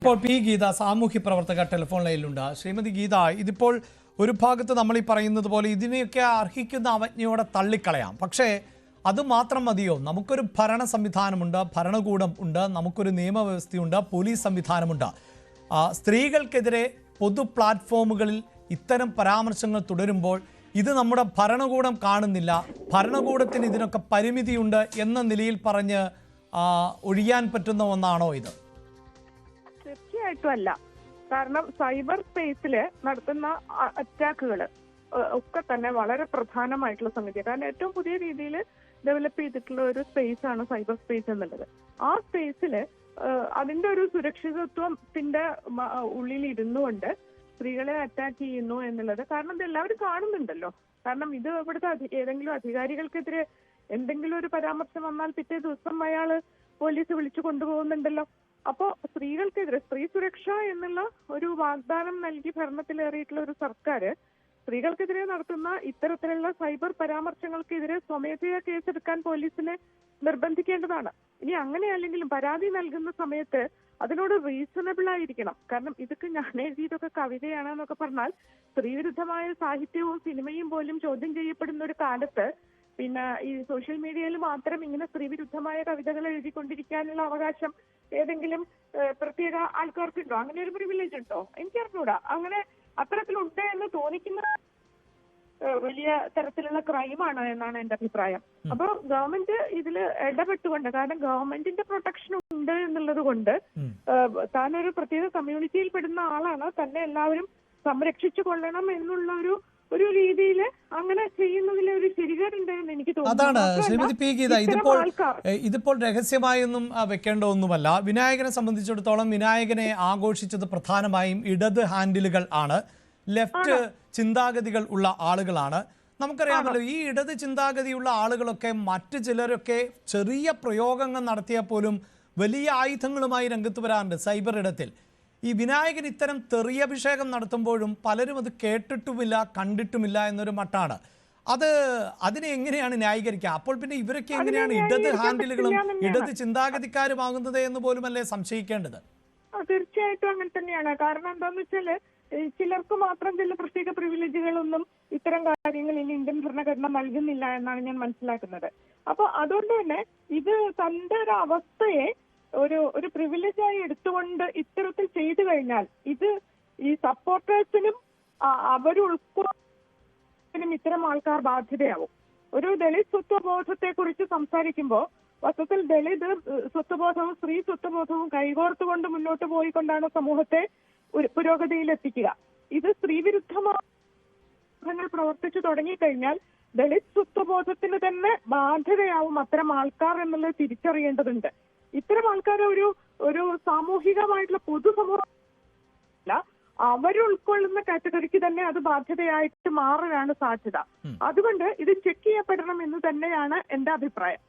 ഇപ്പോൾ പി ഗീത സാമൂഹ്യ പ്രവർത്തക ടെലിഫോൺ ലൈനിലുണ്ട്. ശ്രീമതി ഗീത, ഇതിപ്പോൾ ഒരു ഭാഗത്ത് നമ്മൾ ഈ പറയുന്നത് പോലെ ഇതിനെയൊക്കെ അർഹിക്കുന്ന അവജ്ഞയോടെ തള്ളിക്കളയാം. പക്ഷേ അത് മാത്രം മതിയോ? നമുക്കൊരു ഭരണ സംവിധാനമുണ്ട്, ഭരണകൂടം ഉണ്ട്, നമുക്കൊരു നിയമവ്യവസ്ഥയുണ്ട്, പോലീസ് സംവിധാനമുണ്ട്. സ്ത്രീകൾക്കെതിരെ പൊതു പ്ലാറ്റ്ഫോമുകളിൽ ഇത്തരം പരാമർശങ്ങൾ തുടരുമ്പോൾ ഇത് നമ്മുടെ ഭരണകൂടം കാണുന്നില്ല, ഭരണകൂടത്തിന് ഇതിനൊക്കെ പരിമിതിയുണ്ട് എന്ന നിലയിൽ പറഞ്ഞ് ഒഴിയാൻ പറ്റുന്ന ഒന്നാണോ ഇത്? തീർച്ചയായിട്ടും അല്ല. കാരണം സൈബർ സ്പേസിൽ നടത്തുന്ന അറ്റാക്കുകൾ ഒക്കെ തന്നെ വളരെ പ്രധാനമായിട്ടുള്ള സംഗതിയാണ്. കാരണം ഏറ്റവും പുതിയ രീതിയിൽ ഡെവലപ്പ് ചെയ്തിട്ടുള്ള ഒരു സ്പേസ് ആണ് സൈബർ സ്പേസ് എന്നുള്ളത്. ആ സ്പേസിൽ അതിന്റെ ഒരു സുരക്ഷിതത്വത്തിന്റെ ഉള്ളിൽ ഇരുന്നുകൊണ്ട് സ്ത്രീകളെ അറ്റാക്ക് ചെയ്യുന്നു എന്നുള്ളത് കാരണം ഇത് എല്ലാവരും കാണുന്നുണ്ടല്ലോ. കാരണം ഇത് ഇവിടുത്തെ ഏതെങ്കിലും അധികാരികൾക്കെതിരെ എന്തെങ്കിലും ഒരു പരാമർശം വന്നാൽ പിറ്റേ ദിവസം അയാള് പോലീസ് വിളിച്ചു കൊണ്ടുപോകുന്നുണ്ടല്ലോ. അപ്പോ സ്ത്രീകൾക്കെതിരെ സ്ത്രീ സുരക്ഷ എന്നുള്ള ഒരു വാഗ്ദാനം നൽകി ഭരണത്തിലേറിയിട്ടുള്ള ഒരു സർക്കാർ സ്ത്രീകൾക്കെതിരെ നടത്തുന്ന ഇത്തരത്തിലുള്ള സൈബർ പരാമർശങ്ങൾക്കെതിരെ സ്വമേധയാ കേസെടുക്കാൻ പോലീസിനെ നിർബന്ധിക്കേണ്ടതാണ്. ഇനി അങ്ങനെയല്ലെങ്കിലും പരാതി നൽകുന്ന സമയത്ത് അതിനോട് റീസണബിൾ ആയിരിക്കണം. കാരണം ഇതൊക്കെ ഞാൻ എഴുതിയതൊക്കെ കവിതയാണെന്നൊക്കെ പറഞ്ഞാൽ സ്ത്രീവിരുദ്ധമായ സാഹിത്യവും സിനിമയും പോലും ചോദ്യം ചെയ്യപ്പെടുന്ന ഒരു കാലത്ത് പിന്നെ ഈ സോഷ്യൽ മീഡിയയിൽ മാത്രം ഇങ്ങനെ സ്ത്രീവിരുദ്ധമായ കവിതകൾ എഴുതിക്കൊണ്ടിരിക്കാനുള്ള അവകാശം ഏതെങ്കിലും പ്രത്യേക ആൾക്കാർക്കുണ്ടോ? അങ്ങനെ ഒരു പ്രിവിലേജ് ഉണ്ടോ? എനിക്കറിഞ്ഞൂടാ. അങ്ങനെ അത്തരത്തിലുണ്ട് എന്ന് തോന്നിക്കുന്ന വലിയ തരത്തിലുള്ള ക്രൈമാണ് എന്നാണ് എന്റെ അഭിപ്രായം. അപ്പൊ ഗവൺമെന്റ് ഇതിൽ ഇടപെട്ടുകൊണ്ട്, കാരണം ഗവൺമെന്റിന്റെ പ്രൊട്ടക്ഷൻ ഉണ്ട് എന്നുള്ളത് കൊണ്ട് താനൊരു പ്രത്യേക കമ്മ്യൂണിറ്റിയിൽ പെടുന്ന ആളാണ്, തന്നെ എല്ലാവരും സംരക്ഷിച്ചു കൊള്ളണം എന്നുള്ള ഒരു രീതിയിൽ അങ്ങനെ ചെയ്യുന്നതിലെ ഒരു ശരികേടുണ്ടെന്ന് എനിക്ക് തോന്നുന്നു. അതാണ് ശ്രീമതി പി ഗീത. ഇതിപ്പോൾ രഹസ്യമായൊന്നും വെക്കേണ്ട ഒന്നുമല്ല. വിനായകനെ സംബന്ധിച്ചിടത്തോളം വിനായകനെ ആഘോഷിച്ചത് പ്രധാനമായും ഇടത് ഹാൻഡിലുകൾ ആണ്, ലെഫ്റ്റ് ചിന്താഗതികൾ ഉള്ള ആളുകളാണ്. നമുക്കറിയാമല്ലോ, ഈ ഇടത് ചിന്താഗതിയുള്ള ആളുകളൊക്കെ മറ്റു ചിലരൊക്കെ ചെറിയ പ്രയോഗങ്ങൾ നടത്തിയാൽ പോലും വലിയ ആയുധങ്ങളുമായി രംഗത്ത് വരാറുണ്ട് സൈബർ ഇടത്തിൽ. ഈ വിനായകൻ ഇത്തരം തെറിയഭിഷേകം നടത്തുമ്പോഴും പലരും അത് കേട്ടിട്ടുമില്ല, കണ്ടിട്ടുമില്ല എന്നൊരു മട്ടാണ്. അതിനെ എങ്ങനെയാണ് ന്യായീകരിക്കുക? അപ്പോൾ പിന്നെ ഇവരൊക്കെ എങ്ങനെയാണ് ഇടത് ഹാൻഡിലുകളും ഇടത് ചിന്താഗതിക്കാരുമാകുന്നത് എന്ന് പോലുമല്ലേ സംശയിക്കേണ്ടത്? തീർച്ചയായിട്ടും അങ്ങനെ തന്നെയാണ്. കാരണം എന്താന്ന് വെച്ചാല് ചിലർക്ക് മാത്രം ചില പ്രത്യേക പ്രിവിലേജുകളൊന്നും ഇത്തരം കാര്യങ്ങളിൽ ഇന്ത്യൻ ഭരണഘടന നൽകുന്നില്ല എന്നാണ് ഞാൻ മനസ്സിലാക്കുന്നത്. അപ്പൊ അതുകൊണ്ട് തന്നെ ഇത് തന്റെ ഒരു അവസ്ഥയെ ഒരു പ്രിവിലേജായി എടുത്തുകൊണ്ട് ഇത്തരത്തിൽ ചെയ്തു കഴിഞ്ഞാൽ ഇത് ഈ സപ്പോർട്ടേഴ്സിനും അവരുൾക്കൊള്ളും ഇത്തരം ആൾക്കാർ ബാധ്യതയാവും. ഒരു ദളിത് സ്വത്വബോധത്തെ കുറിച്ച് സംസാരിക്കുമ്പോൾ വസ്തുത്തിൽ ദളിത് സ്വത്വബോധവും സ്ത്രീ സ്വത്വബോധവും കൈകോർത്തുകൊണ്ട് മുന്നോട്ട് പോയിക്കൊണ്ടാണ് സമൂഹത്തെ പുരോഗതിയിലെത്തിക്കുക. ഇത് സ്ത്രീവിരുദ്ധമായ പ്രവർത്തിച്ചു തുടങ്ങിക്കഴിഞ്ഞാൽ ദളിത് സ്വത്വബോധത്തിന് തന്നെ ബാധ്യതയാവും അത്തരം ആൾക്കാർ എന്നുള്ളത് തിരിച്ചറിയേണ്ടതുണ്ട്. ഇത്തരം ആൾക്കാർ ഒരു സാമൂഹികമായിട്ടുള്ള പൊതുസമൂഹം അവരുൾക്കൊള്ളുന്ന കാറ്റഗറിക്ക് തന്നെ അത് ബാധ്യതയായിട്ട് മാറാനാണ് സാധ്യത. അതുകൊണ്ട് ഇത് ചെക്ക് ചെയ്യപ്പെടണം എന്ന് തന്നെയാണ് എന്റെ അഭിപ്രായം.